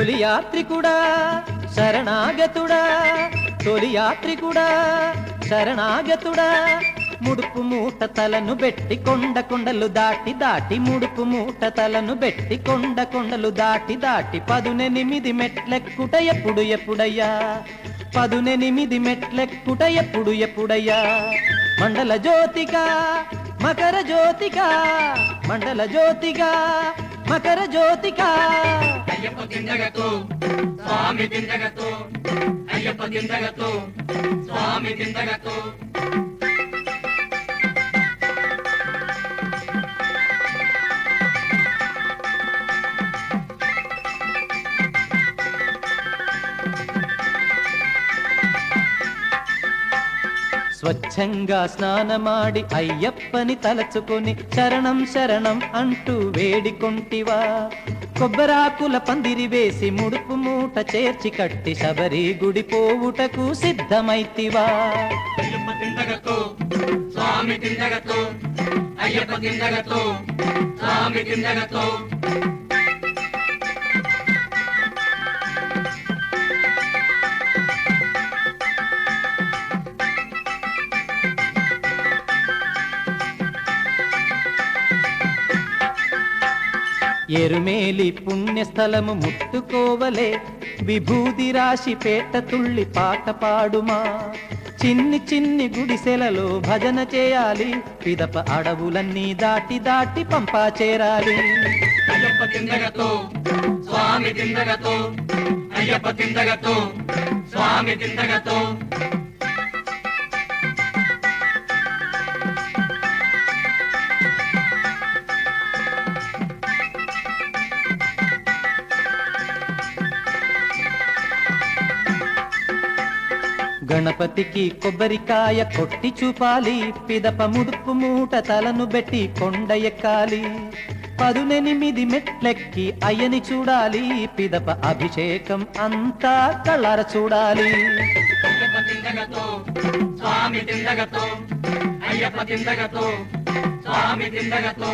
తొలి యాత్రికుడా శరణాగతుడా తొలి యాత్రికుడా శరణాగతుడా ముడుపు మూట తలను బెట్టి కొండ కొండలు దాటి దాటి ముడుపు మూట తలను బెట్టి కొండ కొండలు దాటి దాటి 18 మెట్లెక్కుట ఎప్పుడు ఎప్పుడయ్యా 18 మెట్లెక్కుట ఎప్పుడు ఎప్పుడయ్యా మండల జ్యోతిగా మకర జ్యోతిగా మండల జ్యోతిగా మకర జ్యోతిగా అయ్యప్ప దిందగతో స్వామి దిందగతో అయ్యప్ప దిందగతో స్వామి దిందగతో స్వచ్ఛంగా స్నానమాడి అయ్యప్పని తలచుకొని శరణం శరణం అంటూ వేడికొంటివా కొబ్బరాకుల పందిరి వేసి ముడుపు మూట చేర్చి కట్టి శబరి గుడి పోవుటకు సిద్ధమైతివా అయ్యప్ప దిందగతో స్వామి దిందగతో అయ్యప్ప దిందగతో స్వామి దిందగతో ఎరుమేలి పుణ్యస్థలము ముట్టుకోవలే విభూది రాశి పేట తుళ్ళి పాట పాడుమా చిన్ని చిన్ని గుడిసెలలో భజన చేయాలి పిదప అడవులన్నీ దాటి దాటి పంపా చేరాలి అయ్యప్ప దిందగతో స్వామి దిందగతో అయ్యప్ప దిందగతో స్వామి దిందగతో గణపతికి కొబ్బరికాయ కొట్టి చూపాలి పిదప ముడుపు మూట తలను బెట్టి కొండ ఎక్కాలి 18 మెట్లెక్కి అయ్యని చూడాలి పిదప అభిషేకం అంతా కళ్ళార చూడాలి అయ్యప్ప దిందగతో స్వామి దిందగతో అయ్యప్ప దిందగతో స్వామి దిందగతో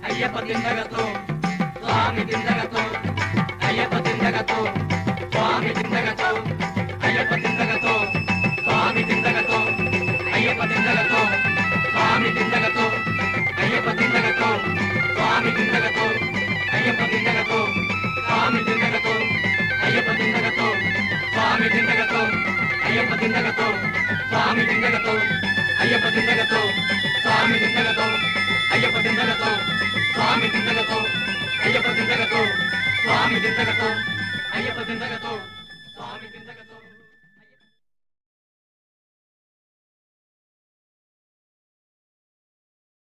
అయ్యప్ప దిందగతో స్వామి దిందగతో అయ్యప్ప దిందగతో స్వామి దిందగతో అయ్యప్ప దిందగతో స్వామి దిందగతో అయ్యప్ప దిందగతో స్వామి దిందగతో అయ్యప్ప దిందగతో స్వామి దిందగతో అయ్యప్ప దిందగతో స్వామి దిందగతో అయ్యప్ప దిందగతో స్వామి దిందగతో అయ్యప్ప దిందగతో స్వామి దిందగతో అయ్యప్ప దిందగతో స్వామి దిందగతో అయ్యప్ప దిందగతో స్వామి దిందగతో అయ్యప్ప దిందగతో స్వామి దిందగతో అయ్యప్ప దిందగతో స్వామి దిందగతో